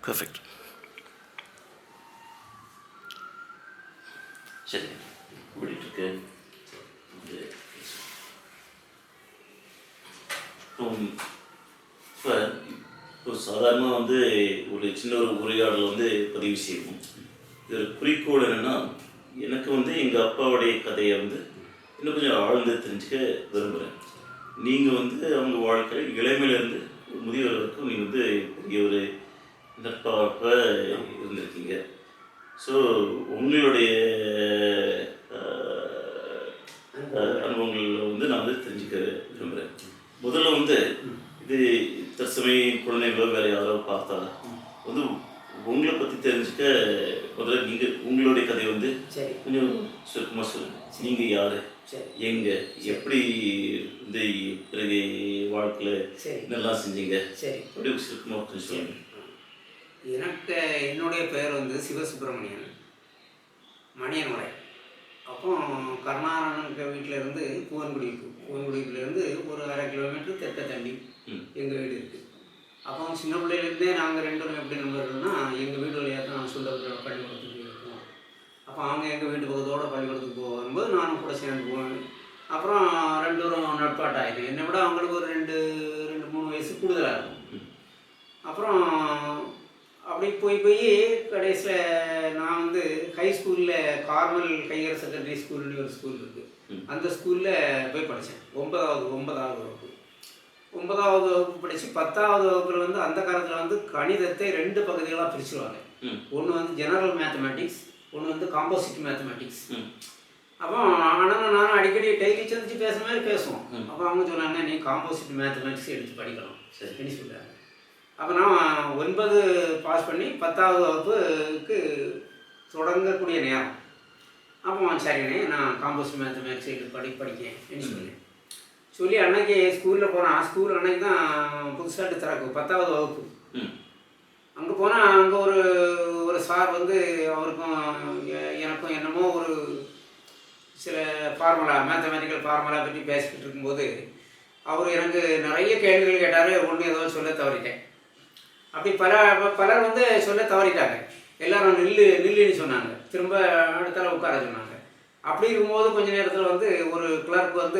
Perfect. சரி, ஓடிட்டுருக்கு. இப்போ சாதாரணமாக ஒரு சின்ன ஒரு உரையாடலை பதிவு செய்யணும். இது ஒரு குறிக்கோள் என்னென்னா, எனக்கு எங்கள் அப்பாவுடைய கதையை இன்னும் கொஞ்சம் ஆழ்ந்து தெரிஞ்சுக்க விரும்புகிறேன். நீங்கள் அவங்க வாழ்க்கையில் இளமையிலேருந்து முதியவர் வரைக்கும் நீங்கள் பெரிய ஒரு நட்பாக இருந்திருக்கீங்க. ஸோ உங்களுடைய அனுபவங்களில் நான் தெரிஞ்சுக்க விரும்புகிறேன். முதல்ல இது தற்சமயம் குழந்தைகளோ வேறு யாரோ பார்த்தா உங்களை பற்றி தெரிஞ்சுக்க முதல்ல நீங்கள் உங்களுடைய கதையை கொஞ்சம் சுருக்கமாக சொல்லுங்கள். நீங்கள் யார், எங்கே, எப்படி பிறகு வாழ்க்கையில் நல்லா செஞ்சீங்க, அப்படி சுருக்கமாக கொஞ்சம் சொல்லுங்கள். எனக்கு என்னுடைய பெயர் சிவசுப்பிரமணியன், மணியன்மலை. அப்போ கருணாகரனுக்கு வீட்டிலேருந்து பூவன்குடியிலேருந்து ஒரு 1/2 கிலோமீட்டர் தெற்க தள்ளி எங்கள் வீடு இருக்குது. அப்போ சின்ன பிள்ளையிலேருந்தே நாங்கள் 2 பேரும் எப்படி நண்பர்கள்னா, எங்கள் வீடு வழியாக தான் சுண்டபுரம் பள்ளிக்கூடத்துக்கு இருக்கோம். அப்போ அவங்க எங்கள் வீட்டு பக்கத்தோடு பள்ளிக்கூடத்துக்கு போகும்போது நானும் கூட சேர்ந்து போவேன். அப்புறம் 2 பேரும் நட்பாட்டாயிடும். என்னை விட அவங்களுக்கு ஒரு 2-3 வயசு கூடுதலாக இருக்கும். அப்புறம் அப்படி போய் கடைசியில் நான் ஹை ஸ்கூலில் கார்மல் ஹையர் செகண்டரி ஸ்கூல்னு ஒரு ஸ்கூல் இருக்குது. அந்த ஸ்கூலில் போய் படித்தேன். 9வது வகுப்பு. 9வது வகுப்பு படித்து 10வது வகுப்பில் அந்த காலத்தில் கணிதத்தை 2 பகுதிகளாக பிரிச்சுருவாங்க. ஒன்று ஜெனரல் மேத்தமேட்டிக்ஸ், ஒன்று காம்போசிட் மேத்தமேட்டிக்ஸ். அப்போ ஆனால் நானும் அடிக்கடி டெய்லி சந்திச்சு பேசுகிற மாதிரி பேசுவோம். அப்போ அவங்க சொன்னாங்க, நீ காம்போசிட் மேத்தமேட்டிக்ஸ் எடுத்து படிக்கணும் அப்படின்னு சொல்கிறாங்க. அப்போ நான் 9 பாஸ் பண்ணி 10வது வகுப்புக்கு தொடங்கக்கூடிய நேரம். அப்போ சரிண்ணே, நான் காம்போசிட் மேத்தமேட்டிக்ஸ் எடுத்து படிக்கேன்னு சொல்லி அன்னைக்கு ஸ்கூலில் போனால், ஸ்கூல் அன்னைக்கு தான் புதுசாக திறக்கும் 10வது வகுப்பு. அங்கே போனால் அங்கே ஒரு சார் அவருக்கும் எனக்கும் என்னமோ ஒரு சில ஃபார்முலா, மேத்தமேட்டிக்கல் ஃபார்முலா பற்றி பேசிக்கிட்டு இருக்கும்போது அவர் எனக்கு நிறைய கேள்விகள் கேட்டார். ஒன்று ஏதோ சொல்ல தவறிட்டேன். அப்படி பலர் சொல்ல தவறிட்டாங்க. எல்லாரும் நில்லுன்னு சொன்னாங்க. திரும்ப அடுத்தால உட்கார சொன்னாங்க. அப்படி இருக்கும்போது கொஞ்ச நேரத்தில் ஒரு கிளர்க்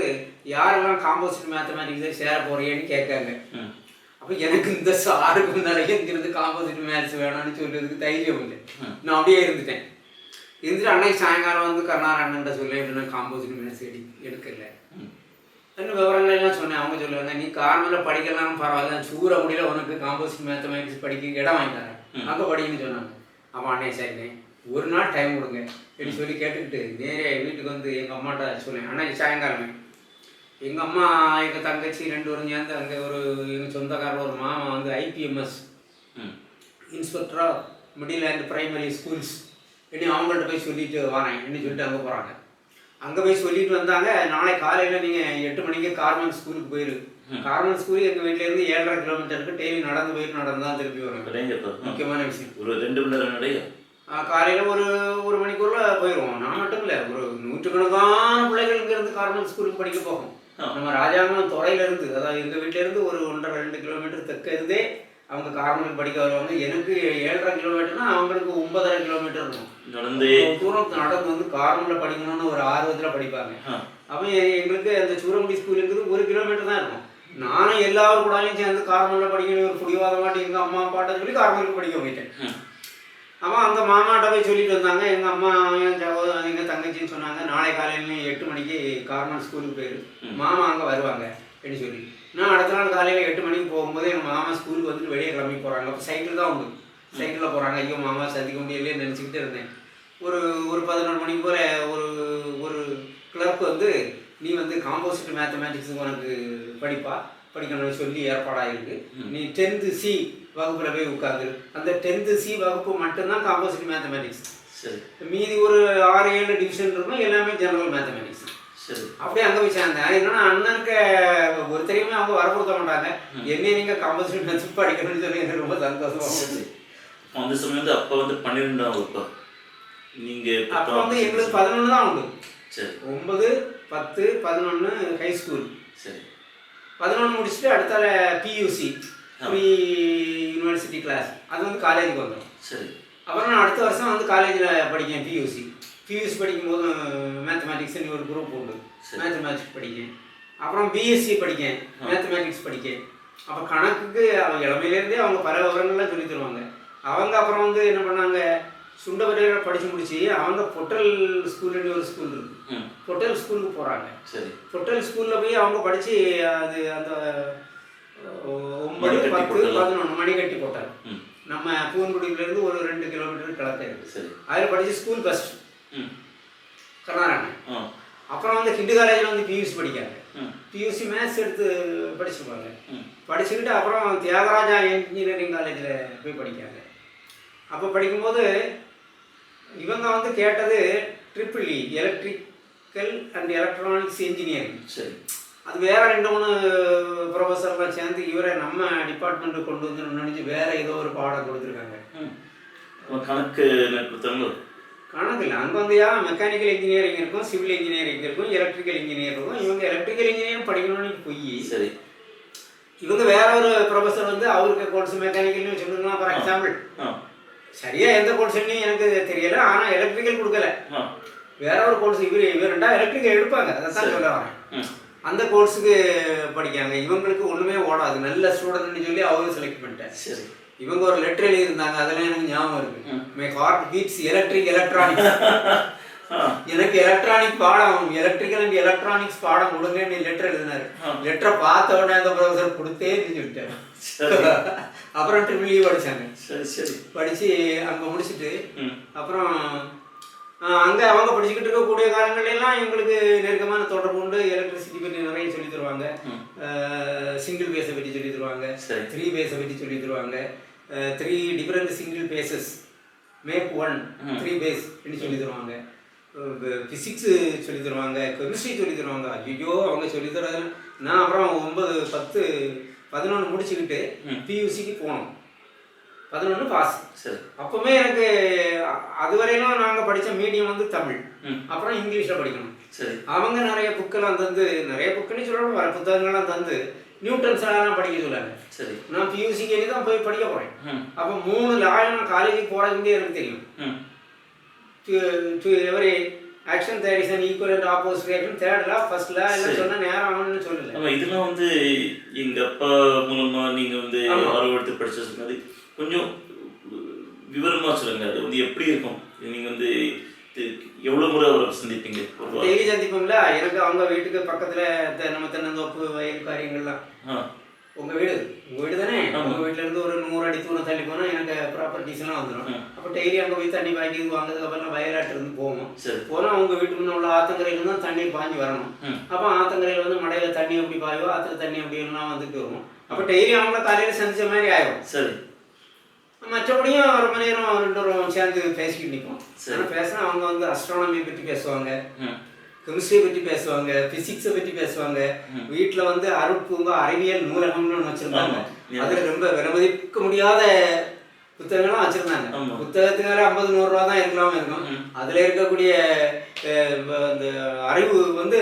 யாரெல்லாம் காம்போசிட் மேத்தமேட்டிக்ஸை சேர போகிறீங்கன்னு கேட்காங்க. அப்போ எனக்கு இந்த சாருக்கு நிறைய இங்கிருந்து காம்போசிட் மேத்ஸ் வேணும்னு சொல்கிறதுக்கு தைரியம் இல்லை. நான் அப்படியே இருந்துட்டேன். அன்னைக்கு சாயங்காலம் கருணாகரன்கிட்ட சொல்ல காம்போசிட் மேத்ஸ் எடுக்கல. இன்னும் விவரங்கள் எல்லாம் சொன்னேன். அவங்க சொல்லுவாங்க, நீ கார்னரில் படிக்கலாம் பரவாயில்ல, சூறமுடியில் உனக்கு காம்போசிட் மேத்தமேட்டிக்ஸ் படிக்க இடம் வாங்கிட்டாங்க, அங்கே படிக்கணும்னு சொன்னாங்க. அப்போ அண்ணே சரிண்ணே, ஒரு நாள் டைம் கொடுங்க அப்படின்னு சொல்லி கேட்டுக்கிட்டு நேரே வீட்டுக்கு எங்கள் அம்மாட்ட சொன்னேன். அன்னைக்கு சாயங்காலமே எங்கள் அம்மா, எங்கள் தங்கச்சி 2 பேரும் சேர்ந்து அங்கே எங்கள் சொந்தக்காரர் ஒரு மாமா IPMS inspector of middle and primary schools இனி அவங்கள்ட்ட போய் சொல்லிட்டு வரேன் என்ன சொல்லிட்டு அங்கே போகிறாங்க. அங்கே போய் சொல்லிட்டு வந்தாங்க, நாளை காலையில் நீங்கள் 8 மணிக்கு கார்மெண்ட் ஸ்கூலுக்கு போயிரு. கார்மெண்ட் ஸ்கூல் எங்கள் வீட்டிலேருந்து 7.5 கிலோமீட்டருக்கு. டெய்லி நடந்து தான் திருப்பி வரும். முக்கியமான விஷயம். ஒரு 2 மணி நேரம் நடைய காலையில் ஒரு மணிக்குள்ள போயிடுவோம். நான் மட்டும் இல்லை, ஒரு 100கணக்கான பிள்ளைகள் இங்கேருந்து கார்மெண்ட் ஸ்கூலுக்கு படிக்க போகும். நம்ம ராஜாங்கம் துறையிலேருந்து, அதாவது எங்கள் வீட்டிலேருந்து ஒரு 1.5-2 கிலோமீட்டர் தெற்க இருந்தே அவங்க கார்மெண்ட் படிக்க வருவாங்க. எனக்கு 7.5 கிலோமீட்டர்னா அவங்களுக்கு 9.5 கிலோமீட்டர் இருக்கும். தூரம் நடந்து கார்மெண்ட்ல படிக்கணும்னு ஒரு ஆர்வத்தில் படிப்பாங்க. அப்போ எங்களுக்கு அந்த சூரமுடி ஸ்கூல் இருக்குது 1 கிலோமீட்டர் தான் இருக்கும். நானும் எல்லாரும் கூடாலையும் சேர்ந்து கார்மெண்ட்ல படிக்கணும் ஒரு புடிவாத மாட்டி எங்கள் அம்மா அப்பாட்ட சொல்லி கார்மெண்ட்ல படிக்க போயிட்டேன். அப்போ அந்த மாமாட்ட போய் சொல்லிட்டு வந்தாங்க. எங்கள் அம்மா எங்கள் தங்கச்சின்னு சொன்னாங்க, நாளை காலையில் 8 மணிக்கு கார்மெண்ட் ஸ்கூலுக்கு போயிரு, மாமா அங்கே வருவாங்க அப்படின்னு சொல்லி. நான் அடுத்த நாள் காலையில் 8 மணிக்கு போகும்போது எங்கள் மாமா ஸ்கூலுக்கு வெளியே கிளம்பி போகிறாங்க. அப்போ சைக்கிள் தான் உண்டு. சைக்கிளில் போகிறாங்க. ஐயோ மாமா சந்திக்க முடியலையே நினச்சிக்கிட்டு இருந்தேன். ஒரு 11 மணிக்கு போல் ஒரு கிளர்க் நீ காம்போசிட் மேத்தமேட்டிக்ஸ் உனக்கு படிக்கணும்னு சொல்லி ஏற்பாடாக இருக்குது. நீ 10th C வகுப்பில் போய் உட்காந்து. அந்த 10th C வகுப்பு மட்டும்தான் காம்போசிட் மேத்தமேட்டிக்ஸ். சரி, மீதி ஒரு 6-7 டிவிஷன் இருக்கும், எல்லாமே ஜெனரல் மேத்தமேட்டிக்ஸ். சரி, அப்படியே அங்கே போய் சேர்ந்தேன். என்னன்னா அண்ணனுக்கு ஒருத்தரையுமே அவங்க வரப்படுத்த மாட்டாங்க. என்னைய நீங்கள் காம்போசிட் மேத்ஸ் படிக்கணும்னு சொல்லி எனக்கு ரொம்ப சந்தோஷமாக இருந்துச்சு. அந்த சமயம் அப்போ 12ஆம் வகுப்பு நீங்கள்? அப்போ எங்களுக்கு 11 தான் உண்டு. சரி, 9, 10, 11 ஹை ஸ்கூல். சரி, 11 முடிச்சுட்டு அடுத்தால பியூசி ப்ரீ யூனிவர்சிட்டி கிளாஸ், அது வந்து காலேஜுக்கு வந்துடும். சரி. அப்புறம் நான் அடுத்த வருஷம் வந்து காலேஜில் படிக்கேன் பியூசி படிக்கும்போது மேத்தமேட்டிக்ஸ்னு ஒரு குரூப் உண்டு, மேத்தமேட்டிக்ஸ் படிக்கேன். அப்புறம் பிஎஸ்சி படிக்கேன், மேத்தமேட்டிக்ஸ் படிக்கேன். அப்போ கணக்குக்கு அவங்க இளமையிலேருந்தே அவங்க பல விவரங்கள்லாம் சொல்லி தருவாங்க. அவங்க அப்புறம் வந்து என்ன பண்ணாங்க, சுண்டவரையில் படித்து முடிச்சு அவங்க பொட்டல் ஸ்கூல்னு ஒரு ஸ்கூல் இருக்குது, பொட்டல் ஸ்கூலுக்கு போகிறாங்க. சரி. பொட்டல் ஸ்கூலில் போய் அவங்க படித்து அது அந்த 9, 10, 11 மணிக்கட்டி போட்டாங்க. நம்ம பூவன்குடியிலேருந்து ஒரு 2 கிலோமீட்டர் கிழக்க இருக்குது. சரி. அதில் படித்து ஸ்கூல் ஃபஸ்ட் கர்நாடகா. ஆ. அப்புறம் வந்து ஹிந்து காலேஜில் வந்து பியூசி படிக்காங்க. பியூசி மேத்ஸ் எடுத்து படிச்சுருப்பாங்க. படிச்சுக்கிட்டு அப்புறம் தியாகராஜா இன்ஜினியரிங் காலேஜில் போய் படிக்காங்க. அப்போ படிக்கும்போது இவங்க வந்து கேட்டது EEE, electrical and electronics engineering. சரி. அது வேறு 2-3 ப்ரொஃபஸர்லாம் சேர்ந்து இவரை நம்ம டிபார்ட்மெண்ட்டுக்கு கொண்டு வந்து நினச்சி வேறு ஏதோ ஒரு பாடம் கொடுத்துருக்காங்க. கணக்கு கொடுத்தாங்களோ? கணக்கு இல்லை, அங்கே வந்து மெக்கானிக்கல் இன்ஜினியரிங் இருக்கும், சிவில் இன்ஜினியரிங் இருக்கும், எலக்ட்ரிக்கல் இன்ஜினியர் இருக்கும். இவங்க எலக்ட்ரிக்கல் இன்ஜினியரிங் படிக்கணும்னு போய் சரி இவங்க வேற ஒரு ப்ரொஃபஸர் வந்து அவருக்கு கோர்ஸ் மெக்கானிக்கல்னு சொல்லுங்கன்னா ஃபார் எக்ஸாம்பிள் சரியா எந்த கோர்ஸ்ன்னு எனக்கு தெரியல, ஆனால் எலக்ட்ரிக்கல் கொடுக்கல, வேற ஒரு கோர்ஸ் இவர் 2 எலக்ட்ரிக்கல் எடுப்பாங்க. அதை தான் சொல்ல வரேன். அந்த கோர்ஸுக்கு படிக்காங்க. இவங்களுக்கு ஒன்றுமே ஓடாது, நல்ல ஸ்டூடெண்ட்னு சொல்லி அவரும் செலக்ட் பண்ணிட்டேன். சரி. இவங்க ஒரு லெட்டர் எழுதியிருந்தாங்க, அதெல்லாம் எனக்கு ஞாபகம் இருக்கு. My heart beats electronics. எனக்கு எலக்ட்ரானிக் பாடம், எலக்ட்ரிக்கல் அண்ட் எலக்ட்ரானிக்ஸ் பாடம் கொடுங்கன்னு லெட்டர் எழுதினாரு. லெட்டரை பார்த்த உடனே அந்த ப்ரொஃபஸர் கொடுத்தேன்னு சொல்லிட்டேன். அப்புறம் EEE படித்தாங்க. சரி சரி. படித்து அங்கே முடிச்சுட்டு அப்புறம் அங்கே அவங்க படிச்சுக்கிட்டு இருக்கக்கூடிய காலங்கள்லாம் எங்களுக்கு நெருக்கமான தொடர்பு உண்டு. எலக்ட்ரிசிட்டி பற்றி நிறைய சொல்லி தருவாங்க, சிங்கிள் பேஸை பற்றி சொல்லி தருவாங்க, 3 பேஸை பற்றி சொல்லி தருவாங்க. 3 different single phases make 1 3 phase அப்படின்னு சொல்லி தருவாங்க. ஃபிசிக்ஸு சொல்லி தருவாங்க, கெமிஸ்ட்ரி சொல்லி தருவாங்க. ஐயோ அவங்க சொல்லி தரது. நான் அப்புறம் 9, 10, 11 முடிச்சுக்கிட்டு பியூசிக்கு போனோம். 11 பாஸ். சரி. அப்போவுமே எனக்கு அதுவரையிலும் நாங்கள் படித்த மீடியம் வந்து தமிழ், அப்புறம் இங்கிலீஷில் படிக்கணும். சரி. அவங்க நிறைய புக்கெல்லாம் தந்து, நிறைய புக்குன்னு சொல்லணும், வர புத்தகங்கள்லாம் தந்து நியூட்டன்ஸ் எல்லாம் படிக்க சொல்லாங்க. சரி. நான் பியூசிக்கு தான் போய் படிக்க போகிறேன். அப்போ 3 லாயம் நான் காலேஜுக்கு போகிறதுக்கே எனக்கு தெரியும். to every action there is an equal and opposite reaction, third law, first law எல்லாம் சொன்னா நேரம் ஆகணும்னு சொல்லல. ஆமா, இதெல்லாம் வந்து எங்க அப்பா மூலமா நீங்க வந்து ஆர்வத்தை படிச்ச சொன்னது கொஞ்சம் விவரமா சொல்லுங்க. அது வந்து எப்படி இருக்கும், நீங்க வந்து எவ்வளவு முறை அவரை சந்திப்பீங்க? டெய்லி சந்திப்போம்ல. எனக்கு அவங்க வீட்டுக்கு பக்கத்துல நம்ம தென்னந்தோப்பு வயல் காரியங்கள்லாம். உங்க வீடு தானே, உங்க வீட்டுல இருந்து ஒரு 100 அடி தூரம் தள்ளி போனா எனக்கு ப்ராப்பர்ட்டிஸ் எல்லாம் வந்துடும். அப்போ டெய்லி அங்கே போய் தண்ணி வாங்கி வாங்கிறதுக்கு அப்புறம் வயலாட்டு இருந்து போவோம். போனா அவங்க வீட்டு முன்ன உள்ள ஆத்தங்கரையில தான் தண்ணி பாஞ்சு வரணும். அப்போ ஆத்தங்கரையில வந்து மடையில தண்ணி எப்படி பாயோ, ஆத்துல தண்ணி எப்படி எல்லாம் வந்துட்டு வரும். அப்போ டெய்லி அவங்கள காலையில சந்திச்ச மாதிரி ஆயிடும். சரி. மற்றபடியும் 1 மணி நேரம் 2 நேரம் சேர்ந்து பேசிக்கிட்டு நிற்போம். ஆனால் பேசினா அவங்க வந்து அஸ்ட்ரானமி பற்றி பேசுவாங்க, கெமிஸ்ட்ரியை பற்றி பேசுவாங்க, பிசிக்ஸை பற்றி பேசுவாங்க. வீட்டில் வந்து அருட்பூங்கா அறிவியல் நூலகம்னு ஒன்று வச்சுருந்தாங்க. அதில் ரொம்ப விலைமதிக்க முடியாத புத்தகங்களும் வச்சுருந்தாங்க. புத்தகத்துக்கு மேலே 50-100 ரூபா தான் இருக்கலாமல் இருக்கும். அதில் இருக்கக்கூடிய அந்த அறிவு வந்து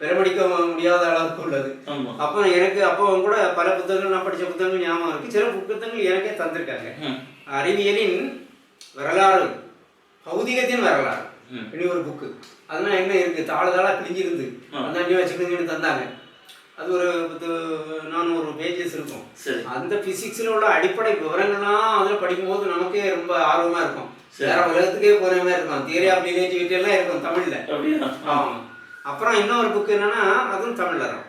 விலைமதிக்க முடியாத அளவுக்கு உள்ளது. அப்போ எனக்கு அப்போ கூட பல புத்தகங்கள், நான் படித்த புத்தகங்கள் ஞாபகம் இருக்குது. சில புத்தகங்கள் எனக்கே தந்திருக்காங்க. அறிவியலின் வரலாறு, பௌதிகத்தின் வரலாறு இனி ஒரு புக்கு. அதெல்லாம் என்ன இருக்குது, தாளாக கிழிஞ்சிருந்து அந்த அண்ணி வச்சுக்கிங்கன்னு தந்தாங்க. அது ஒரு 400 பேஜஸ் இருக்கும். அந்த பிசிக்ஸில் உள்ள அடிப்படை விவரங்கள்லாம் அதில் படிக்கும்போது நமக்கே ரொம்ப ஆர்வமாக இருக்கும். வேற உலகத்துக்கே போகிற மாதிரி இருக்கும். தியரி ஆஃப் ரிலேட்டிவிட்டி எல்லாம் இருக்கும் தமிழில். ஆமாம். அப்புறம் இன்னொரு புக்கு என்னன்னா, அதுவும் தமிழில் தான்,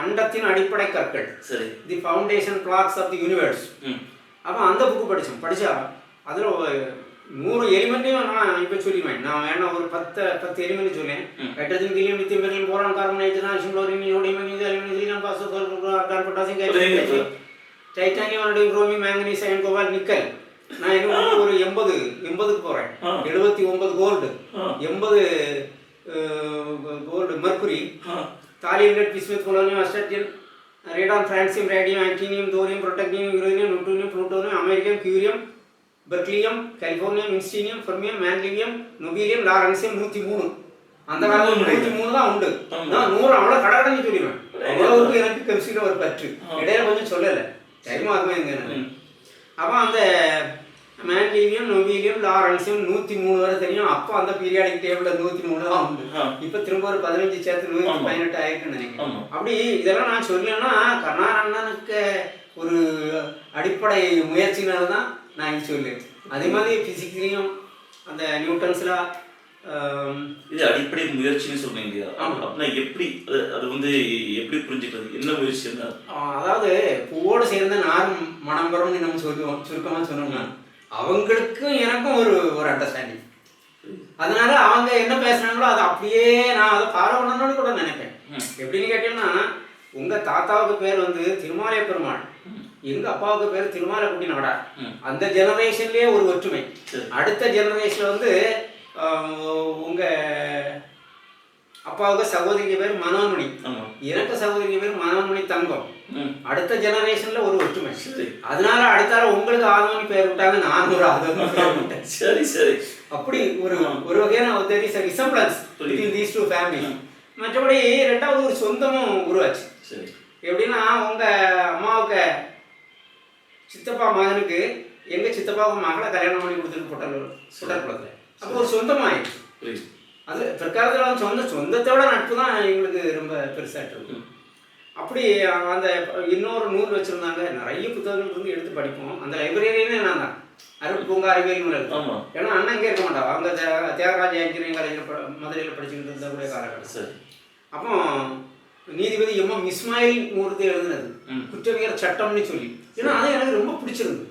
அண்டத்தின் அடிப்படை கற்கள், the foundation blocks of the universe. அப்போ அந்த புக்கு படித்தா அதில் 100 எலிமெண்ட்டையும் நான் இப்போ சொல்லிடுவேன். நான் வேணா ஒரு 10 எலிமெண்ட் சொல்லேன். Hydrogen, helium, lithium, beryllium, boron, carbon, nitrogen, chlorine, sodium, magnesium, aluminium, silicon, phosphorus, argon, potassium, calcium, titanium, iodine, chromium, manganese, iron, cobalt, nickel. நான் இன்னும் ஒரு 80க்கு போகிறேன். 79 gold, 80 gold, mercury, thallium, lead, bismuth, polonium, astatine, radon, francium, radium, actinium, thorium, protactinium, uranium, neptunium, plutonium, americium, curium, berkelium, californium, einsteinium, fermium, mendelevium, nobelium, lawrencium 103. அந்த காலத்தில் 103 தான் உண்டு. நான் 100 அவ்வளோ கடற்கடன்னு சொல்லிடுவேன். அவ்வளவுக்கு எனக்கு கெமிஸ்ட்ரியில் ஒரு பற்று. இடையில கொஞ்சம் சொல்லலை, டைமாக இருக்கும் எங்க. அப்போ அந்த மேண்டிவியம், நொவிலியம், லாரன்ஸியம் 103 வரை தெரியும். அப்போ அந்த பீரியாடிக் டேபிளில் 103 தான் உண்டு. இப்போ திரும்ப ஒரு 15 சேர்த்து 118 ஆயிருக்குன்னு நினைக்கிறேன். அப்படி இதெல்லாம் நான் சொல்லலைன்னா கருணாரண்ணனுக்கு ஒரு அடிப்படை முயற்சினால தான் நான் இது சொல்லுவேன். அதே மாதிரி ஃபிசிக்ஸ்லையும் அந்த நியூட்டன்ஸ்லாம் இது அடிப்படை முயற்சின்னு சொன்னீங்க. அப்படின்னா எப்படி அது வந்து எப்படி புரிஞ்சுக்கிறது, என்ன முயற்சின்னா? அதாவது பூவோடு சேர்ந்த நாரும் மனம் வரும்னு நம்ம சொல்லுவோம். சுருக்கமாக சொன்னோம்னா அவங்களுக்கும் எனக்கும் ஒரு அண்டர்ஸ்டாண்டிங். அதனால அவங்க என்ன பேசுனாங்களோ அதை அப்படியே நான் அதை ஃபாலோ பண்ணணும்னு கூட நினைப்பேன். எப்படின்னு கேட்டீங்கன்னா, உங்கள் தாத்தாவுக்கு பேர் வந்து திருமாலை பெருமாள், எங்கள் அப்பாவுக்கு பேர் திருமாலை குட்டி நாடார். அந்த ஜெனரேஷன்லேயே ஒரு ஒற்றுமை. அடுத்த ஜெனரேஷனில் வந்து உங்கள் அப்பாவுக்கு சகோதரிக்கு பேர் மனோன்மணி, எனக்கு சகோதரிக்கு பேர் மனோன்மணி தங்கம். அடுத்த ஜெனரேஷன்ல ஒரு ஒற்றுமை. அதனால அடுத்தால உங்களுக்கு ஆதவனி பேர் விட்டாங்க, நான் ஒரு ஆதவனி பேர் விட்டேன். சரி சரி. அப்படி ஒரு வகையான there is a resemblance between these two families. மற்றபடி ரெண்டாவது ஒரு சொந்தமும் உருவாச்சு. எப்படின்னா, உங்க அம்மாவுக்கு சித்தப்பா மகனுக்கு எங்க சித்தப்பாவுக்கு மகளை கல்யாணம் பண்ணி கொடுத்துருக்கு புட்டர்குளத்துல. அப்போ ஒரு சொந்தமாயிடுச்சு. அது பிற்காலத்தில் சொந்தத்தோட நட்பு தான் எங்களுக்கு ரொம்ப பெருசாகிட்டு இருக்கும். அப்படி அந்த இன்னொரு 100 வச்சுருந்தாங்க. நிறைய புத்தகங்கள் வந்து எடுத்து படிப்போம். அந்த லைப்ரரியிலே நான் தான் அருள் பூங்கா அறிவியல் நூல் இருக்கும். ஏன்னா அண்ணன் இங்கே இருக்க மாட்டான், அவங்க தியாகராஜ இன்ஜினியரிங் காலேஜில் மதுரையில் படிச்சுக்கிட்டு இருந்தக்கூடிய காலகட்டம். அப்போ நீதிபதி எம் இஸ்மாயில் மூர்த்தி எழுதுனது குற்றவியல் சட்டம்னு சொல்லி, ஏன்னா அது எனக்கு ரொம்ப பிடிச்சிருந்து.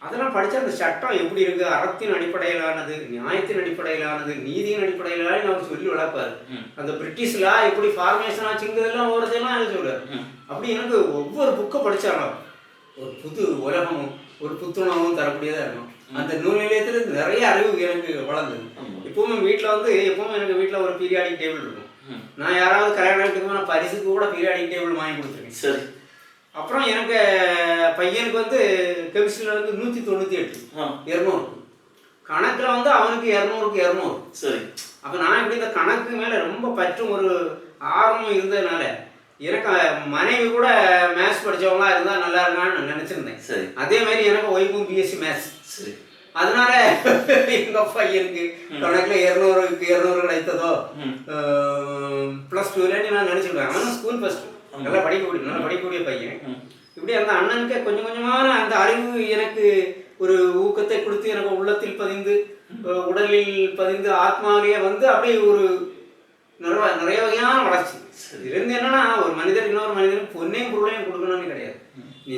அதெல்லாம் படித்தா அந்த சட்டம் எப்படி இருக்குது, அறத்தின் அடிப்படையிலானது, நியாயத்தின் அடிப்படையிலானது, நீதியின் அடிப்படையிலான அவர் சொல்லி வளர்ப்பார். அந்த பிரிட்டிஷ்லாம் எப்படி ஃபார்மேஷன் ஆச்சுங்கிறதெல்லாம் ஒவ்வொருத்தையெல்லாம் அது சொல்லுவார். அப்படி எனக்கு ஒவ்வொரு புக்கை படித்தாலும் ஒரு புது உலகமும் ஒரு புத்துணவும் தரக்கூடியதாக இருக்கும். அந்த நூல் நிலையத்தில் நிறைய அறிவு எனக்கு வளர்ந்தது. எப்பவுமே வீட்டில் வந்து எப்பவுமே எனக்கு வீட்டில் ஒரு பீரியாடிக் டேபிள் இருக்கும். நான் யாராவது கல்யாணம் ஆகிட்டு நான் பரிசுக்கு கூட பீரியாடிக் டேபிள் வாங்கி கொடுத்துருக்கேன். சரி. அப்புறம் எனக்கு பையனுக்கு வந்து கெமிஸ்ட்ரியில் வந்து 198 200, கணக்கில் வந்து அவனுக்கு 200க்கு 200. சரி. அப்போ நான் இப்படி இந்த கணக்கு மேலே ரொம்ப பற்றும் ஒரு ஆர்வம் இருந்ததுனால எனக்கு மனைவி கூட மேத்ஸ் படித்தவங்களா இருந்தால் நல்லா இருக்கான்னு நான் நினச்சிருந்தேன். சரி. அதே மாதிரி எனக்கு ஒய்ஃபும் பிஎஸ்சி மேத்ஸ். சரி. அதனால எங்கள் பையனுக்கு கணக்கில் 200க்கு 200 கிடைத்ததோ +2 நான் நினச்சிருக்கேன். அவனும் ஸ்கூல் ஃபஸ்ட்டு, நல்லா படிக்கக்கூடிய பையன். இப்படி அந்த அண்ணனுக்கு கொஞ்சம் கொஞ்சமான அந்த அறிவு எனக்கு ஒரு ஊக்கத்தை கொடுத்து எனக்கு உள்ளத்தில் பதிந்து உடலில் பதிந்து ஆத்மாவிலேயே வந்து அப்படியே ஒரு நிறைய வகையான வளர்ச்சி. இதுலேருந்து என்னன்னா, ஒரு மனிதர் இன்னொரு மனிதனுக்கு பொன்னையும் பொருளையும் கொடுக்கணும்னு கிடையாது.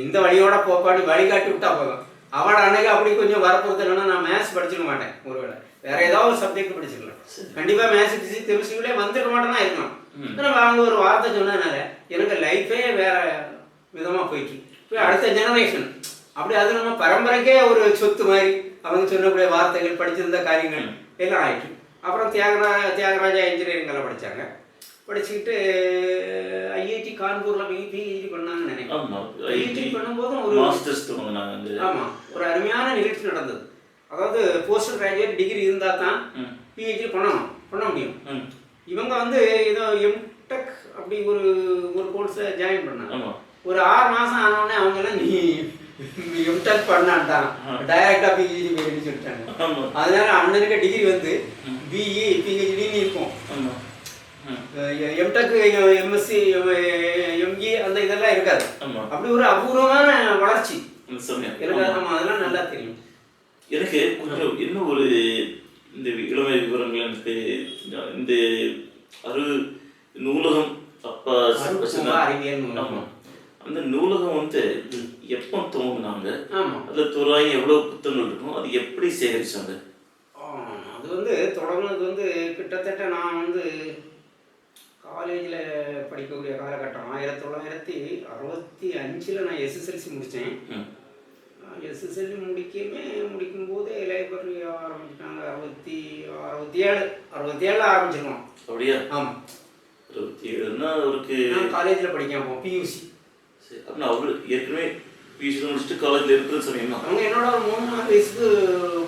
இந்த வழியோட போப்பாடி வழிகாட்டி விட்டா போதும். அவட அன்னைக்கு அப்படி கொஞ்சம் வரப்போகிறது என்னன்னா, நான் மேத்ஸ் படிச்சிருக்க மாட்டேன், ஒருவேளை வேற ஏதாவது ஒரு சப்ஜெக்ட் படிச்சிருக்கலாம். கண்டிப்பாக மேத்ஸ் பிசிக்ஸ் கெமிஸ்ட்ரியிலே வந்துருக்க மாட்டேன்னா இருக்கலாம். அவங்க ஒரு வார்த்தை சொன்னதுனால எனக்கு லைஃபே வேற விதமாக போயிட்டு இப்போ அடுத்த ஜெனரேஷன் அப்படி அது நம்ம பரம்பரைக்கே ஒரு சொத்து மாதிரி அவங்க சொன்னக்கூடிய வார்த்தைகள் படிச்சிருந்த காரியங்கள் எல்லாம் ஆயிடுச்சு. அப்புறம் தியாகராஜா இன்ஜினியரிங்கெல்லாம் படித்தாங்க. படிச்சுக்கிட்டு ஐஐடி கான்பூரில் பிஹெச்டி பண்ணாங்கன்னு நினைக்கிறேன். பிஹெச்டி பண்ணும்போதும் ஒரு ஆமாம் ஒரு அருமையான நிகழ்ச்சி நடந்தது. அதாவது போஸ்ட் கிராஜுவேட் டிகிரி இருந்தால் தான் பிஹெச்டி பண்ண முடியும். இவங்க வந்து ஏதோ எம்டெக் அப்படி ஒரு கோர்ஸை ஜாயின் பண்ணாங்க. ஒரு 6 மாதம் ஆனோடனே அவங்கெல்லாம் நீ எம்டெக் பண்ணான்ட்டான், டைரக்டாக பிஹெச்டி போயிடுன்னு சொல்லிட்டாங்க. அதனால அண்ணனுக்கு டிகிரி வந்து பிஇ பிஹெச்டின்னு இருக்கும். எம்டெக் எம்எஸ்சி எம்இ அந்த இதெல்லாம் இருக்காது. அப்படி ஒரு அபூர்வமான வளர்ச்சி எனக்கு அதெல்லாம் நல்லா தெரியும். எனக்கு கொஞ்சம் இன்னும் ஒரு இந்த இளமை விவரங்கள் எனக்கு இந்த நூலகம் அப்பா அறிவியல் நூலகம், அந்த நூலகம் வந்து எப்போ துவங்கினாங்க, அதில் தோராயம் எவ்வளோ புத்தகங்கள் இருக்கும், அது எப்படி சேகரிச்சாங்க? அது வந்து தொடங்கினது வந்து கிட்டத்தட்ட நான் வந்து காலேஜில் படிக்கக்கூடிய காலகட்டம் 1965 நான் எஸ்எஸ்எல்சி முடித்தேன். எஸ்எஸ்எல்சி முடிக்கும்போதே லைப்ரரி ஆரம்பிச்சிட்டாங்க. 67 ஆரம்பிச்சிருக்கோம். அப்படியா? ஆமாம், 67ன்னா அவருக்கு காலேஜில் படிக்காம பியூசி. சரி. அப்படின்னா அவர் ஏற்கனவே பியூசி முடிச்சுட்டு காலேஜில் இருக்கிறது சொன்னீங்கன்னா அவங்க என்னோட ஒரு 3-4 வயசுக்கு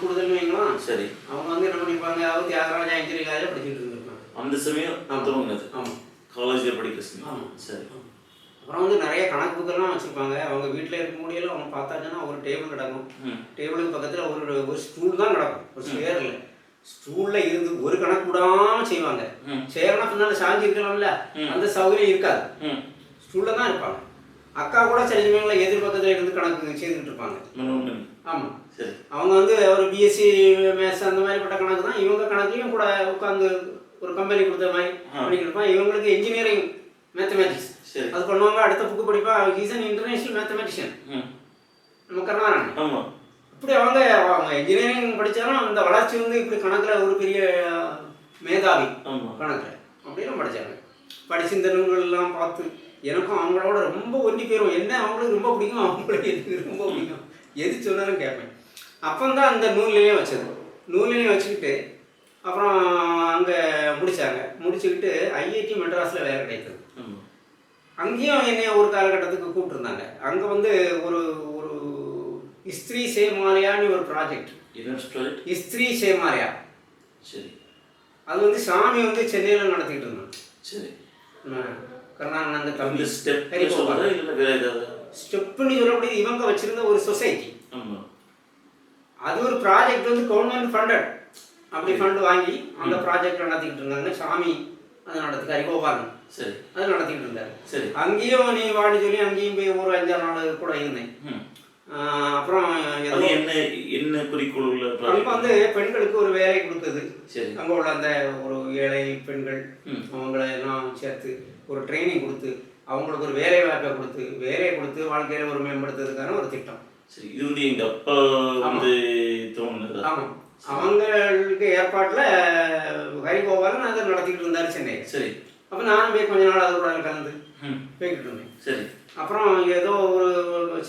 கூடுதல் வைங்களா. சரி. அவங்க வந்து என்ன பண்ணியிருப்பாங்க, தியாகராஜா இன்ஜினியரிங் காலேஜில் படிச்சுட்டு இருந்திருப்பாங்க. அந்த சமயம் துவங்கினது. ஆமாம், காலேஜில் படிக்கிற சமயம். ஆமாம். சரி. அப்புறம் வந்து நிறைய கணக்கு புக்கெல்லாம் வச்சுருப்பாங்க. அவங்க வீட்டில் இருக்க முடியல, அவங்க பார்த்தாச்சுன்னா ஒரு டேபிள் கிடக்கும். டேபிளுக்கு பக்கத்தில் ஒரு ஸ்டூல் தான் கிடக்கும், ஒரு சேர் இல்லை. ஸ்டூலில் இருந்து ஒரு கணக்கு விடாமல் செய்வாங்க. சேர்னா பின்னால் சாஞ்சி இருக்கலாம்ல, அந்த சௌகரியம் இருக்காது. ஸ்டூலில் தான் இருப்பாங்க. அக்கா கூட சில சமயங்களில் எதிர்பக்கத்தில் இருந்து கணக்கு செய்துக்கிட்டு இருப்பாங்க. ஆமாம். சரி. அவங்க வந்து ஒரு பிஎஸ்சி மேத்ஸ் அந்த மாதிரிப்பட்ட கணக்கு தான். இவங்க கணக்கையும் கூட உட்காந்து ஒரு கம்பெனி கொடுத்த மாதிரி பண்ணிக்கிட்டு இருப்பான். இவங்களுக்கு இன்ஜினியரிங் மேத்தமேட்டிக்ஸ் அது பண்ணுவாங்க. அடுத்த புக்கு படிப்பா. இஸ் அன் இன்டர்நேஷனல் மேத்தமேட்டிஷியன் நம்ம கருணாராயணன். இப்படி அவங்க இன்ஜினியரிங் படித்தாலும் அந்த வளர்ச்சி வந்து இப்படி கணக்கில் ஒரு பெரிய மேதாவி கணக்கில் அப்படிலாம் படித்தாங்க. படிச்சு இந்த நூல்கள் எல்லாம் பார்த்து எனக்கும் அவங்களோட ரொம்ப ஒன்றி போயிடும். என்ன அவங்களுக்கு ரொம்ப பிடிக்கும், அவங்களுக்கு எனக்கு ரொம்ப பிடிக்கும். எது சொன்னாலும் கேட்பேன். அப்போ தான் அந்த நூல்லையும் வச்சது. நூல்லையும் வச்சுக்கிட்டு அப்புறம் அங்கே முடித்தாங்க. முடிச்சுக்கிட்டு ஐஐடி மெட்ராஸில் வேலை கிடைத்தது. அங்கேயும் என்னை ஒரு காலகட்டத்துக்கு கூப்பிட்டுருந்தாங்க. அங்கே வந்து ஒரு ஒரு இஸ்திரி சேமாரியான்னு ஒரு ப்ராஜெக்ட். இஸ்திரி சேமாரியா. சரி. அது வந்து சாமி வந்து சென்னையில் நடத்திக்கிட்டு இருந்தாங்க. சரி. கருணானந்த தம்பி ஸ்டெப்னு சொல்லக்கூடிய இவங்க வச்சிருந்த ஒரு சொசைட்டி. அது ஒரு ப்ராஜெக்ட் வந்து கவர்மெண்ட் ஃபண்டட். அப்படி ஃபண்டு வாங்கி அந்த ப்ராஜெக்ட் நடத்திக்கிட்டு இருந்தாங்க. சாமி அதை நடத்தி ஹரிகோபாலன் சரி அது நடத்திக்கிட்டு இருந்தாரு. சரி. அங்கேயும் நீ வாடி சொல்லி அங்கேயும் போய் ஒரு 5-6 நாள் கூட இருந்தேன். அப்புறம் என்ன என்ன குறிக்கோள் இப்போ வந்து பெண்களுக்கு ஒரு வேலை கொடுத்தது. சரி. அங்கே உள்ள அந்த ஒரு ஏழை பெண்கள் அவங்கள எல்லாம் சேர்த்து ஒரு ட்ரைனிங் கொடுத்து அவங்களுக்கு ஒரு வேலை வாய்ப்பை கொடுத்து வாழ்க்கையில் ஒரு மேம்படுத்துறதுக்கான ஒரு திட்டம். சரி. இது வந்து எங்கள் அப்பா வந்து தோணுது. ஆமாம். அவங்களுக்கு ஏற்பாட்டில் ஹரிகோபாலன் அதை நடத்திக்கிட்டு இருந்தார் சென்னையில். சரி. அப்போ நானும் போய் கொஞ்ச நாள் அது கூட கலந்து போய்கிட்டு இருந்தேன். சரி. அப்புறம் ஏதோ ஒரு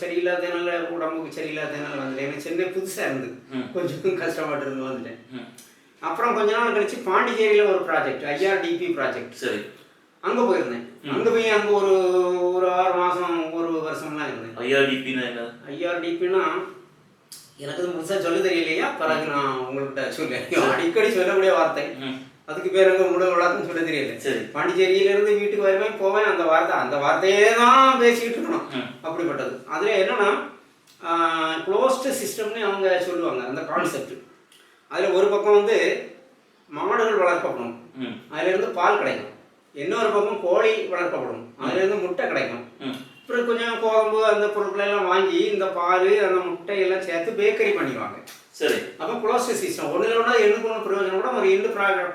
சரியில்லாதனால உடம்புக்கு சரியில்லாதனால வந்துட்டேன். எனக்கு சென்னை புதுசாக இருந்து கொஞ்சம் கஷ்டப்பட்டு இருந்து வந்துட்டேன். அப்புறம் கொஞ்ச நாள் கழிச்சு பாண்டிச்சேரியில் ஒரு ப்ராஜெக்ட் ஐஆர்டிபி ப்ராஜெக்ட். சரி. அங்கே போயிருந்தேன். அங்கே போய் அங்கே ஒரு 6 மாதம் 1 வருஷம்லாம் இருந்தேன். ஐஆர்டிபின்னா என்ன? ஐஆர்டிபின்னா எனக்கு அது முழுசாக சொல்ல தெரியலையா. பிறகு நான் உங்கள்கிட்ட சொல்ல அடிக்கடி சொல்லக்கூடிய வார்த்தை. அதுக்கு பேர் அங்கே முழு விளக்கம் சொல்ல தெரியல. சரி. பாண்டிச்சேரியிலேருந்து வீட்டுக்கு வருவேன் போவேன், அந்த வார்த்தையே தான் பேசிக்கிட்டு இருக்கணும். அப்படிப்பட்டது. அதில் என்னென்னா க்ளோஸ்டு சிஸ்டம்னு அவங்க சொல்லுவாங்க அந்த கான்செப்ட். அதில் ஒரு பக்கம் வந்து மாடுகள் வளர்க்கப்படும், அதிலேருந்து பால் கிடைக்கும். இன்னொரு பக்கம் கோழி வளர்க்கப்படும், அதுலேருந்து முட்டை கிடைக்கும். அப்புறம் கொஞ்சம் கோதம்பு அந்த பொருட்களெல்லாம் வாங்கி இந்த பால் அந்த முட்டையெல்லாம் சேர்த்து பேக்கரி பண்ணிடுவாங்க. சரி. அப்போ க்ளோஸ்டு சிஸ்டம் ஒன்றில் ஒன்றா எண்ணுக்கு ஒன்று பிரயோஜனம் கூட ஒரு எண்டு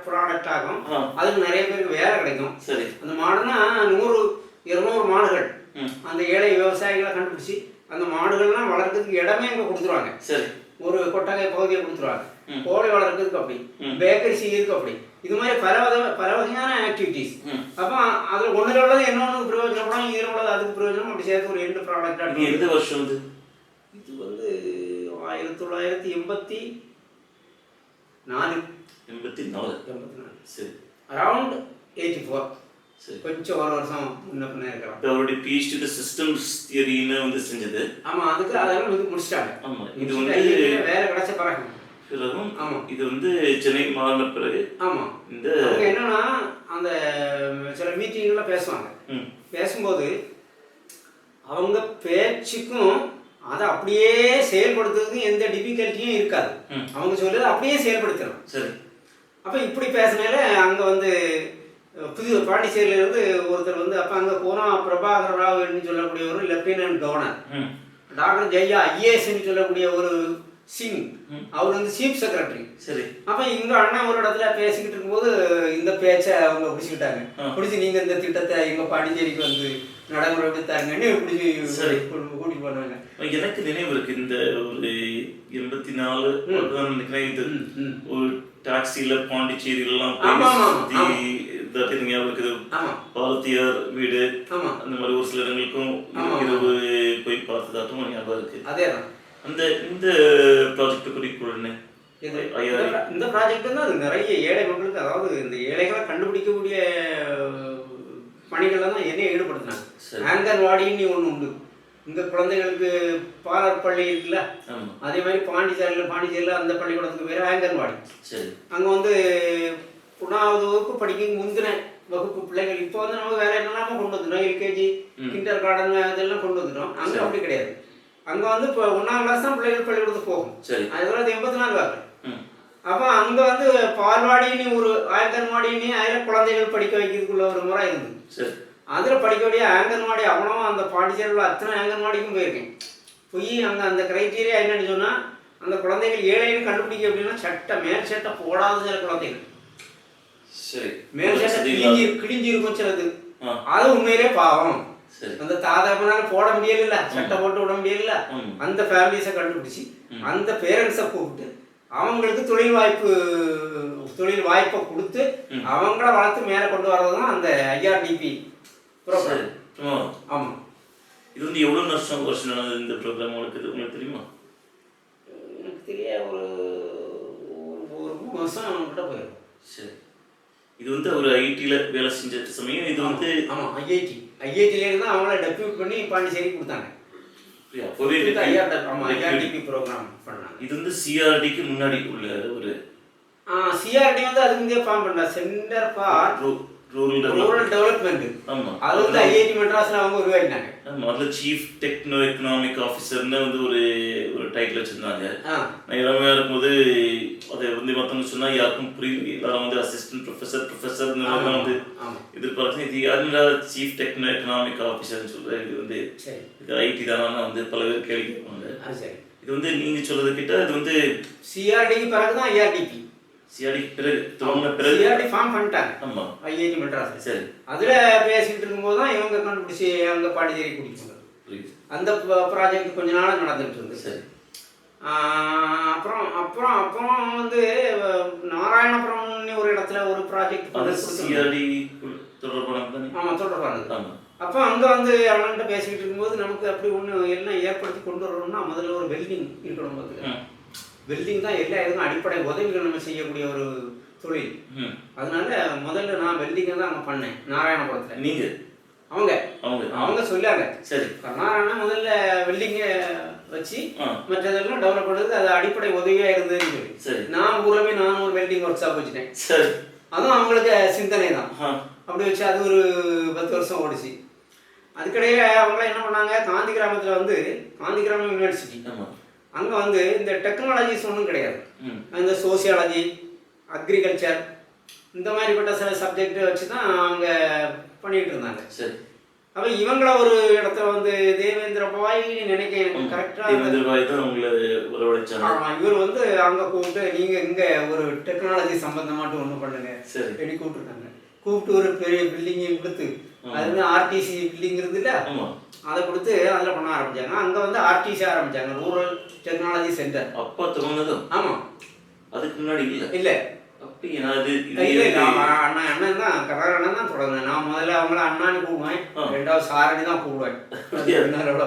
ப்ராடக்ட் ஆகும். அதுக்கு நிறைய பேருக்கு வேலை கிடைக்கும். சரி. அந்த மாடுனா 100-200 மாடுகள் அந்த ஏழை விவசாயிகளை கண்டுபிடிச்சி அந்த மாடுகள்லாம் வளர்க்கறதுக்கு இடமே அங்கே கொடுத்துருவாங்க. சரி. ஒரு கொட்டகை பகுதியை கொடுத்துருவாங்க. கோழி வளர்க்கறதுக்கு அப்படி, பேக்கரி செய்யறதுக்கு அப்படி, இது மாதிரி பல வகையான ஆக்டிவிட்டிஸ். அப்போ அதில் ஒன்றில் உள்ளது இன்னொன்று பிரயோஜனப்படும், இதில் உள்ளது அதுக்கு பிரயோஜனம், அப்படி சேர்த்து ஒரு எண்டு ப்ராடக்ட். எந்த வருஷம் வந்து இது வந்து 1984. 84. சரி. அரவுண்ட் 84. சரி. கொஞ்சம் ஒரு வருஷம் முன்ன பின்ன இருக்கலாம். அவருடைய PhD சிஸ்டம்ஸ் தியரின்னு வந்து செஞ்சது. ஆமாம். அதுக்கு அதெல்லாம் வந்து முடிச்சிட்டாங்க. ஆமாம். இது வந்து வேலை கிடைச்ச பிறகும். ஆமாம். இது வந்து சென்னை மாறின பிறகு. ஆமாம். இந்த என்னன்னா அந்த சில மீட்டிங்கெல்லாம் பேசுவாங்க. பேசும்போது அவங்க பேச்சுக்கும் அதை அப்படியே செயல்படுத்துறதுக்கு எந்த டிஃபிகல்ட்டியும் இருக்காது. அவங்க சொல்லுறது அப்படியே செயல்படுத்தணும். சரி. அப்போ இப்படி பேசினால அங்கே வந்து புது பாண்டிச்சேரியிலேருந்து ஒருத்தர் வந்து அப்போ அங்கே போனால் பிரபாகர ராவ்னு சொல்லக்கூடிய ஒரு லெப்டினன்ட் கவர்னர், டாக்டர் ஜெய்யா ஐஏஎஸ்ன்னு சொல்லக்கூடிய ஒரு சிங், அவர் வந்து சீஃப் செக்ரட்டரி. சரி. அப்போ இங்கே அண்ணா ஒரு இடத்துல பேசிக்கிட்டு இருக்கும்போது இந்த பேச்சை அவங்க பிடிச்சிக்கிட்டாங்க. பிடிச்சி நீங்கள் இந்த திட்டத்தை எங்கள் பாண்டிச்சேரிக்கு வந்து நடைமுறைப்படுத்தாங்கன்னு பிடிச்சி கூட்டிட்டு போனாங்க. எனக்கு நினைவு இருக்கு. இந்த ஒரு 84 நினைக்கிறேன். ஒரு டாக்ஸில பாண்டிச்சேரியிலாம் பாரதியார் வீடு அந்த மாதிரி ஒரு சில இடங்களுக்கும் இரவு போய் பார்த்ததாட்டும் ஞாபகம் இருக்கு. அதேதான். அந்த இந்த ப்ராஜெக்ட் குறிக்கோள் என்ன? இந்த ப்ராஜெக்ட் வந்து அது நிறைய ஏழை மக்களுக்கு, அதாவது இந்த ஏழைகளை கண்டுபிடிக்கக்கூடிய பணிகளை தான் என்னைய ஈடுபடுத்தினாங்க. ஆங்கன்வாடின்னு ஒன்று உண்டு. இங்கே குழந்தைகளுக்கு பாலர் பள்ளி இருக்குல்ல, அதே மாதிரி பாண்டிச்சேரியில் அந்த பள்ளிக்கூடத்துக்கு பேர் ஆங்கன்வாடி. சரி. அங்கே வந்து 1வது வகுப்பு படிக்க முந்தின வகுப்பு பிள்ளைகள். இப்போ வந்து நம்ம வேற என்னெல்லாமோ கொண்டு வந்துட்டோம், எல்கேஜி கிண்டர் கார்டன் இதெல்லாம் கொண்டு வந்துட்டோம். அங்கே அப்படி கிடையாது. அங்கே வந்து இப்போ 1ஆம் கிளாஸ் தான் பிள்ளைகள் பள்ளிக்கூடத்துக்கு போகும். 1984 வாக்கு. அப்போ அங்கே வந்து பால்வாடின்னு ஒரு ஆங்கன்வாடின்னு அதில் குழந்தைகள் படிக்க வைக்கிறதுக்குள்ள ஒரு முறை இருந்தது. அதில் படிக்க வேண்டிய ஆங்கன்வாடி அவ்வளோ அந்த பாண்டிச்சேரியில் அத்தனை ஆங்கன்வாடிக்கும் போயிருக்கேன். போய் அங்கே அந்த கிரைட்டீரியா என்னன்னு சொன்னால், அந்த குழந்தைகள் ஏழைன்னு கண்டுபிடிக்க அப்படின்னா மேல் சட்டை போடாத சில குழந்தைகள், மேல் சட்டை கிழிஞ்சி இருக்கும் சிலது, அது உண்மையிலே பாவம். அந்த தாதாப்பனால போட முடியல, சட்டை போட்டு விட முடியல. அந்த ஃபேமிலிஸை கண்டுபிடிச்சி அந்த பேரண்ட்ஸை கூப்பிட்டு அவங்களுக்கு தொழில் வாய்ப்பை கொடுத்து அவங்கள வளர்த்து மேலே கொண்டு வர்றது தான் அந்த IRDP ப்ரோக்ராம். ஆமாம். இது வந்து எவ்வளோ வருஷம் நடந்தது இந்த ப்ரோக்ராம் உங்களுக்கு தெரியுமா? எனக்கு தெரிய ஒரு 3 வருஷம் கிட்ட போயிடும். சரி. இது வந்து ஒரு ஐடியில் வேலை செஞ்ச சமயம் இது வந்து ஆமாம் ஐஐடியிலேருந்து அவங்கள டெப்யூட் பண்ணி பாண்டிச்சேரி கொடுத்தாங்க. அப்போவே IRDP ப்ரோக்ராம் பண்ணாங்க. இது வந்து CRDக்கு முன்னாடி உள்ள ஒரு CRD வந்து அதுக்கு முந்தைய ஃபார்ம் பண்ண சென்டர் ஃபார் ரூரல் டெவலப்மெண்ட். ஆமாம். அது வந்து IIT மெட்ராஸில் அவங்க உருவாக்கினாங்க. ஆமாம். அதில் சீஃப் டெக்னோ எக்கனாமிக் ஆஃபீஸர்னு வந்து ஒரு டைட்டில் வச்சுருந்தாங்க. நான் இளமையாக இருக்கும்போது அதை வந்து மற்றவங்க சொன்னால் யாருக்கும் புரியும். எல்லாரும் வந்து அசிஸ்டன்ட் ப்ரொஃபஸர்னு வந்து எதிர்பார்த்து இது யாருன்னா சீஃப் டெக்னோ எக்கனாமிக் ஆஃபீஸர்னு சொல்கிற இது வந்து இது ஐடி தானே வந்து பல பேர் கேள்வி கேட்பாங்க. இது வந்து நீங்கள் சொல்கிறது கிட்ட இது வந்து CRDக்கு பிறகு தான் IRDP. CRD ஃபார்ம் பண்ணிட்டாங்க. ஆமாம். IIT மெட்ராஸ். சரி. அதில் பேசிக்கிட்டு இருக்கும்போது தான் இவங்க கண்டுபிடிச்சி அங்கே பாண்டிச்சேரி கூட்டிட்டு வந்தாங்க. அந்த ப்ராஜெக்ட் கொஞ்ச நாள் நடந்துகிட்டு இருந்தது. சரி. அப்புறம் வந்து நாராயணபுரம்னு ஒரு இடத்துல ஒரு ப்ராஜெக்ட் தொடர்பானது. அப்போ அங்கே வந்து அவன்கிட்ட பேசிக்கிட்டு இருக்கும்போது நமக்கு அப்படி ஒன்று எல்லாம் ஏற்படுத்தி கொண்டு வரணும்னா முதல்ல ஒரு வெல்டிங் இருக்கணும். பார்த்துக்க, வெல்டிங் தான் எல்லா இதுக்கும் அடிப்படை உதவிகள் நம்ம செய்யக்கூடிய ஒரு தொழில். அதனால முதல்ல நான் வெல்டிங்கை தான் அங்கே பண்ணேன் நாராயணபுரத்தில். நீங்கள் அவங்க சொல்லாங்க. சரி, கர்நாடகா முதல்ல வெல்டிங்கை வச்சு மற்றதெல்லாம் டெவலப் பண்ணுறது அது அடிப்படை உதவியாக இருந்ததுன்னு சொல்லி நான் ஊரவே நான் ஒரு வெல்டிங் ஒர்க் ஷாப் வச்சுட்டேன். சரி, அதுவும் அவங்களுக்கு சிந்தனை தான். அப்படி வச்சு அது ஒரு 10 வருஷம் ஓடிச்சு. அதுக்கிடையே அவங்களாம் என்ன பண்ணாங்க, காந்தி கிராமத்தில் வந்து காந்தி கிராமம் யூனிவர்சிட்டி, அங்கே வந்து இந்த டெக்னாலஜிஸ் ஒன்றும் கிடையாது. அந்த சோசியாலஜி, அக்ரிகல்ச்சர் இந்த மாதிரிப்பட்ட சில சப்ஜெக்டை வச்சு தான் அவங்க பண்ணிகிட்டு இருந்தாங்க. சரி, அப்போ இவங்கள ஒரு இடத்துல வந்து தேவேந்திர பாய்னு நினைக்க எனக்கு கரெக்டாக ஆமாம், இவர் வந்து அங்கே கூப்பிட்டு நீங்கள் இங்கே ஒரு டெக்னாலஜி சம்பந்தமாட்டு ஒன்று பண்ணுங்க எப்படி கூப்பிட்டுருக்காங்க. கூப்பிட்டு ஒரு பெரிய பில்டிங்கையும் கொடுத்து அது வந்து RTC பில்டிங் இருந்துல்ல, அதை கொடுத்து அதில் பண்ண ஆரம்பித்தாங்க. அங்கே வந்து RTC ஆரம்பித்தாங்க, ரூரல் டெக்னாலஜி சென்டர். அப்போ தொடங்கினதும்? ஆமாம். அதுக்கு முன்னாடி இல்லை அண்ணன் தான் கரார் அண்ணன் தான் தொடங்கினேன். நான் முதல்ல அவங்கள அண்ணான்னு கூப்பிடுவேன், 2வது சாரணி தான் கூப்பிடுவேன்.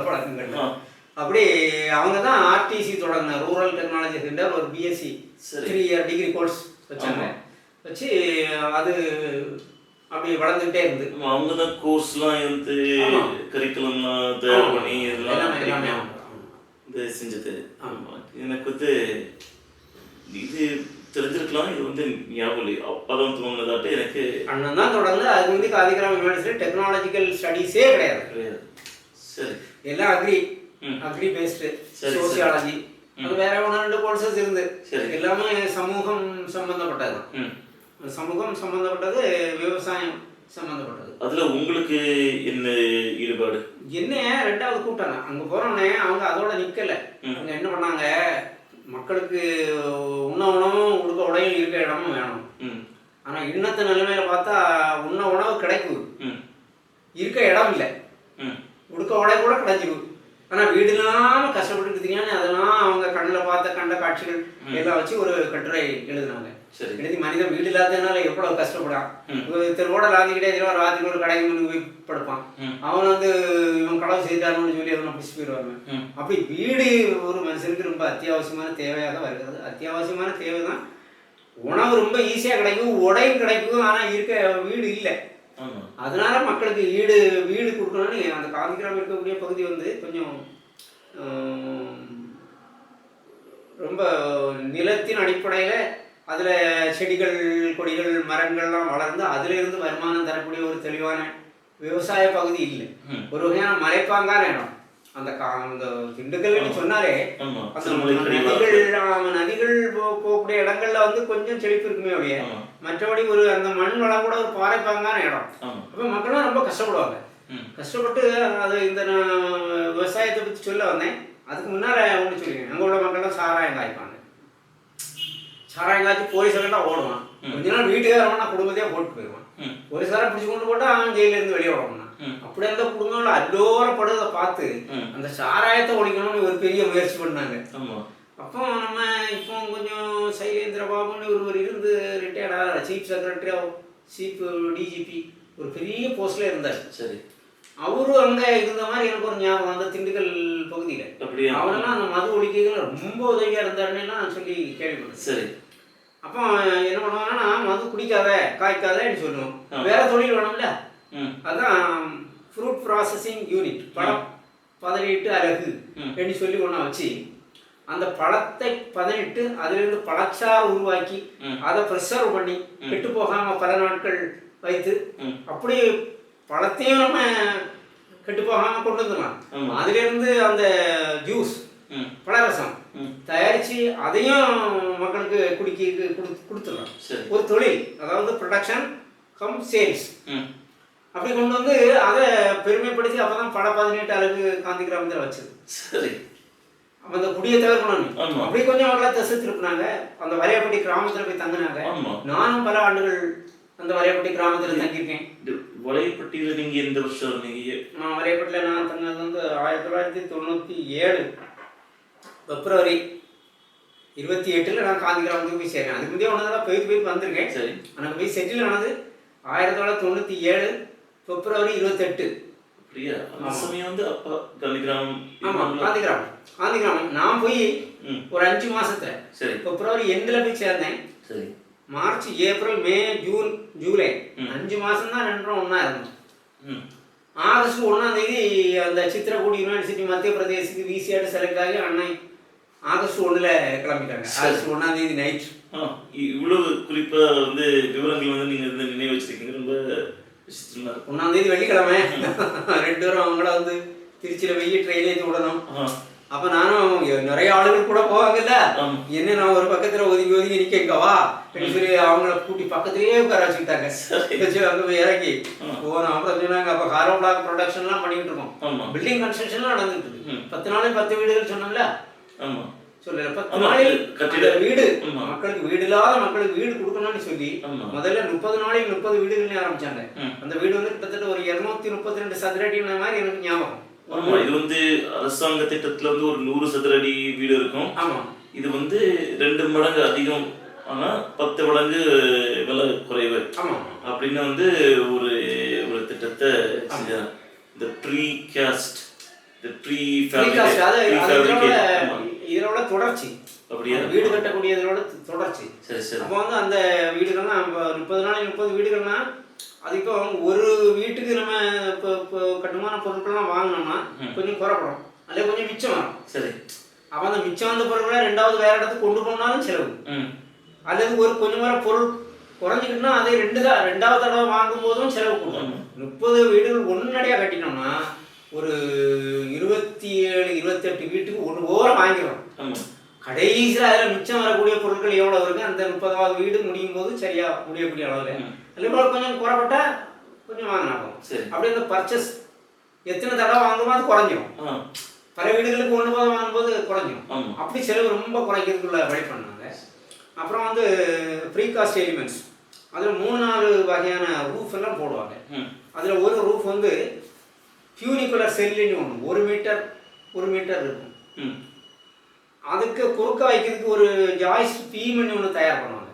பழக்கங்கள் அப்படி அவங்க தான் RTC தொடங்கின ரூரல் டெக்னாலஜி சென்டர். ஒரு BSc 3 இயர் டிகிரி கோர்ஸ் வச்சாங்க. வச்சு அது அப்படி வளர்ந்துகிட்டே இருந்து அவங்க தான் கோர்ஸ்லாம் வந்து கரிக்குலம்லாம் தயார் பண்ணி எல்லாமே இது செஞ்சது. எனக்கு வந்து இது தெரிஞ்சிருக்கலாம், இது வந்து ஞாபகம் இல்லை. அப்பதான் தோணுனதாட்டு எனக்கு அண்ணன் தான் தொடர்ந்து. அது வந்து காந்திகிராம யூனிவர்சிட்டி டெக்னாலஜிக்கல் ஸ்டடீஸே கிடையாது. சரி, எல்லாம் அக்ரி பேஸ்டு, சோசியாலஜி, அது வேற 1-2 கோர்சஸ் இருந்து எல்லாமே சமூகம் சம்பந்தப்பட்டது. சமூகம் சம்பந்தப்பட்டது, விவசாயம் சம்பந்தப்பட்டது. அதுல உங்களுக்கு என்ன ஈடுபாடு? என்ன 2வது கூப்பிட்டாங்க. அங்க போறோன்னே அவங்க அதோட நிக்கல. அவங்க என்ன பண்ணாங்க, மக்களுக்கு உண்ண உணவும் உடுக்க உடையும் இருக்க இடமும் வேணும். ஆனா இன்னத்த நிலைமையில பார்த்தா உண்ண உணவு கிடைக்குது, இருக்க இடம் இல்லை. உடுக்க உடை கூட கிடைச்சிது, ஆனா வீடு இல்லாம கஷ்டப்பட்டு இருக்கீங்கன்னு அதெல்லாம் அவங்க கண்ணில் பார்த்த கண்ட காட்சிகள் எல்லாம் வச்சு ஒரு கட்டுரை எழுதினாங்க. எழுதி மனிதன் வீடு இல்லாததுனால எவ்வளவு கஷ்டப்படான். தெருவோட லாந்திக்கிட்டே ஒரு ராத்திரி ஒரு கடைக்கு முன்னு போய் படுப்பான். அவன் வந்து இவன் களவு செய்தாருன்னு சொல்லி அவனை பிடிச்சி போயிடுவாங்க. அப்படி வீடு ஒரு மனுஷனுக்கு ரொம்ப அத்தியாவசியமான தேவையாக தான் வருகிறது. அத்தியாவசியமான தேவை தான். உணவு ரொம்ப ஈஸியாக கிடைக்கும், உடையும் கிடைக்கும், ஆனால் இருக்க வீடு இல்லை. அதனால மக்களுக்கு வீடு கொடுக்கணும்னு அந்த காந்தி கிராமம் இருக்கக்கூடிய பகுதி வந்து கொஞ்சம் ரொம்ப நிலத்தின் அடிப்படையில் அதில் செடிகள் கொடிகள் மரங்கள்லாம் வளர்ந்து அதிலிருந்து வருமானம் தரக்கூடிய ஒரு தெளிவான விவசாய பகுதி இல்லை. ஒரு வகையான மலைப்பாங்கான இடம். அந்த திண்டுக்கல்னு சொன்னாலே அந்த நதிகள் போகக்கூடிய இடங்கள்ல வந்து கொஞ்சம் செழிப்பு இருக்குமே ஒழிய மற்றபடி ஒரு அந்த மண் வளம் கூட ஒரு பாறைப்பாங்கான இடம். அப்போ மக்கள்லாம் ரொம்ப கஷ்டப்படுவாங்க. கஷ்டப்பட்டு அது இந்த நான் விவசாயத்தை பற்றி சொல்ல வந்தேன். அதுக்கு முன்னால் ஒன்று சொல்லிடுறேன். அங்கே உள்ள மக்கள்லாம் சாராயம் காய்ப்பாங்க. சாராயம் காய்ச்சி போலீஸெல்லாம் ஓடுவான். கொஞ்ச நாள் வீட்டுக்கே வரவனா குடும்பத்தையே போட்டு போயிடுவான். போலீஸாரை பிடிச்சி கொண்டு போட்டால் அவன் ஜெயிலேருந்து வெளியே விடணும்னா அப்படி அந்த குடும்பங்கள் அல்லோரப்படுறதை பார்த்து அந்த சாராயத்தை ஒழிக்கணும்னு ஒரு பெரிய முயற்சி பண்ணாங்க. அப்போ நம்ம இப்போ கொஞ்சம் சைலேந்திர பாபுன்னு ஒருவர் இருந்து ரிட்டையர்டாக சீஃப் செக்ரட்டரி சீஃப் டிஜிபி ஒரு பெரிய போஸ்ட்ல இருந்தார். சரி, அவரும் அங்கே இருந்த மாதிரி எனக்கு ஒரு ஞாபகம் அந்த திண்டுக்கல் பகுதியில். அவரெல்லாம் அந்த மது ஒழிக்கைகள் ரொம்ப உதவியாக இருந்தாருன்னா சொல்லி கேள்விப்பட்டேன். சரி, அப்போ என்ன பண்ணுவாங்கன்னா மது குடிக்காத காய்க்காதன்னு சொல்லுவோம். வேற தொழில் வேணும்ல, அதான் ஃப்ரூட் ப்ராசஸிங் யூனிட் பழம் பதனிட்டு அழகு அப்படின்னு சொல்லி ஒன்றா வச்சு அந்த பழத்தை பதனிட்டு அதிலிருந்து பழச்சாறு உருவாக்கி அதை ப்ரிசர்வ் பண்ணி கெட்டு போகாமல் பல நாட்கள் வைத்து அப்படி பழத்தையும் நம்ம கெட்டு போகாமல் கொண்டு வந்துடலாம். அதிலிருந்து அந்த ஜூஸ் பழரசம் தயாரித்து அதையும் மக்களுக்கு கொடுத்துடலாம். ஒரு தொழில், அதாவது ப்ரொடக்ஷன் கம் சேல்ஸ் அப்படி கொண்டு வந்து அதை பெருமைப்படுத்தி அப்போ தான் பல 18 அழகு காந்தி கிராமத்தில் வச்சது. சரி, அப்போ அந்த குடியை தவிர்க்கணும். அப்படி கொஞ்சம் அவங்கள திசை திருப்பினாங்க. அந்த வரையப்பட்டி கிராமத்தில் போய் தங்கினாங்க. நானும் பல ஆண்டுகள் அந்த வரையப்பட்டி கிராமத்தில் தங்கியிருக்கேன். வரையப்பட்டியில் நீங்கள் எந்த வருஷம் இருந்தீங்க? நான் வரையப்பட்டியில் நான் தங்கினது வந்து 1997 பிப்ரவரி 28 நான் காந்தி கிராமத்துக்கு போய் சேர்றேன். அதுக்கு முந்தைய ஒன்று தான் போயிட்டு வந்திருக்கேன். சரி, எனக்கு போய் செட்டில் ஆனது 1997 பிப்ரவரி 28. அப்படியா? அந்த சமயம் வந்து அப்பா காந்தி கிராமம். ஆமாம், காந்தி கிராமம். நான் போய் ஒரு 5 மாசத்துல, சரி, பிப்ரவரி எண்டில் போய் சேர்ந்தேன். சரி, March April May June July 5 மாதம் தான் ரெண்டும் ஒன்றா இருந்தோம். ஆகஸ்ட் 1ஆம் தேதி அந்த சித்ரகூட் யூனிவர்சிட்டி மத்திய பிரதேசத்துக்கு விசிஆர் செலக்ட் ஆகி அன்னை ஆகஸ்ட் 1 கிளம்பிட்டாங்க. ஆகஸ்ட் 1ஆம் தேதி நைட். இவ்வளவு குறிப்பாக வந்து விவரங்கள் வந்து நீங்கள் வந்து நினைவு வச்சிருக்கீங்க. ரொம்ப 1ஆம் தேதி வெள்ளிக்கிழமை 2 பேரும் அவங்கள வந்து திருச்சியில் போய் ட்ரெயின் ஏற்றி விடணும். அப்போ நானும் நிறைய ஆளுகள் கூட போவாங்கல்ல, என்ன நான் ஒரு பக்கத்தில் ஒதுங்கி நிற்கவா அப்படின்னு சொல்லி அவங்கள கூட்டி பக்கத்துலேயே உட்கார வச்சுக்கிட்டாங்க. அங்கே போய் இறக்கி போனோம். அப்புறம் சொன்னாங்க, அப்போ காரோ பிளாக் ப்ரொடக்ஷன்லாம் பண்ணிக்கிட்டு இருக்கோம். பில்டிங் கன்ஸ்ட்ரக்ஷன்லாம் நடந்துட்டு இருக்கு. 10 நாளில் 10 வீடுகள் சொன்னோம்ல. சொல்லல 10 நாளில் கட்டிட வீடு, மக்களுக்கு வீடு இல்லாத மக்களுக்கு வீடு கொடுக்கணும்னு சொல்லி முதல்ல 30 நாளில் 30 வீடுகள்னு ஆரம்பிச்சாங்க. அந்த வீடு வந்து கிட்டத்தட்ட ஒரு 232 சதுர அடின மாதிரி எனக்கு ஞாபகம். ஆமா, இது வந்து அரசாங்க திட்டத்துல வந்து ஒரு 100 சதுர அடி வீடு இருக்கும். ஆமா, இது வந்து 2 மடங்கு அதிகம், ஆனா 10 மடங்கு விலை குறைவு. ஆமா, அப்படின்னு வந்து ஒரு ஒரு திட்டத்தை செஞ்சாங்க. இந்த ப்ரீ காஸ்ட், இந்த ப்ரீ இதோட தொடர்ச்சி. அப்படியே வீடு கட்டக்கூடிய இதோட தொடர்ச்சி. சரி சரி. அப்போ வந்து அந்த வீடுகள்லாம் 30 நாளைக்கு 30 வீடுகள்னா அது இப்போ ஒரு வீட்டுக்கு நம்ம இப்போ கட்டுமான பொருட்கள்லாம் வாங்கினோம்னா கொஞ்சம் குறைப்படும், அல்ல கொஞ்சம் மிச்சம் வரும். சரி, அப்போ அந்த மிச்சம் வந்த பொருட்களை 2வது வேற இடத்துக்கு கொண்டு போனாலும் செலவு, அல்லது ஒரு கொஞ்சம் வர பொருள் குறைஞ்சிக்கிட்டுனா அதை 2வது தடவை வாங்கும் போதும் செலவு கொடுக்கணும். 30 வீடுகள் ஒன்னடியாக கட்டினோம்னா ஒரு 27-28 வீட்டுக்கு ஒன்று ஓரம் வாங்கிடும். கடைசியில் அதில் மிச்சம் வரக்கூடிய பொருட்கள் எவ்வளோ இருக்கு, அந்த 30வது வீடு முடியும் போது சரியா முடியக்கூடிய அளவில் இல்லை கொஞ்சம் குறைப்பட்டா கொஞ்சம் வாங்கினாகும். அப்படி இந்த பர்ச்சேஸ் எத்தனை தடவை வாங்குமோ அது குறைஞ்சிடும். பல வீடுகளுக்கு ஒன்று போது வாங்கும்போது குறைஞ்சிடும். அப்படி செலவு ரொம்ப குறைக்கிறதுக்குள்ள வழி பண்ணாங்க. அப்புறம் வந்து ப்ரீ காஸ்ட் எலிமெண்ட்ஸ் அதில் 3-4 வகையான ரூஃப் எல்லாம் போடுவாங்க. அதில் ஒரு ரூஃப் வந்து ஃபியூனிகுலர் செல்லுன்னு ஒன்று 1 மீட்டர் இருக்கும். அதுக்கு குறுக்க வைக்கிறதுக்கு ஒரு ஜாய்ஸ் பீம்னு ஒன்று தயார் பண்ணுவாங்க.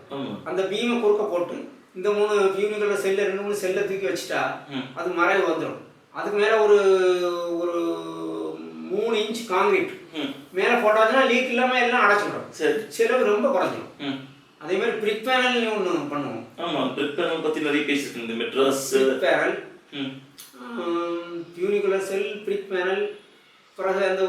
அந்த பீமை குறுக்க போட்டு இந்த 3 ஃபியூனிகுலர் செல்லை 2-3 செல்லை தூக்கி வச்சுட்டா அது மறைவு வந்துடும். அதுக்கு மேலே ஒரு 3 இன்ச் காங்கிரீட் மேலே போட்டாச்சுன்னா லீக் இல்லாமல் எல்லாம் அடைச்சிடும். செலவு ரொம்ப குறைஞ்சிடும். அதே மாதிரி பிரிக் பேனல் ஒன்று பண்ணுவோம். ஆமாம், பிரிக் பேனல் பற்றி நிறைய பேசிட்டு இந்த மெட்ராஸ் பிரிக் பேனல், ஃபியூனிகுலர் செல், பிரிக் பேனல், பிறகு அந்த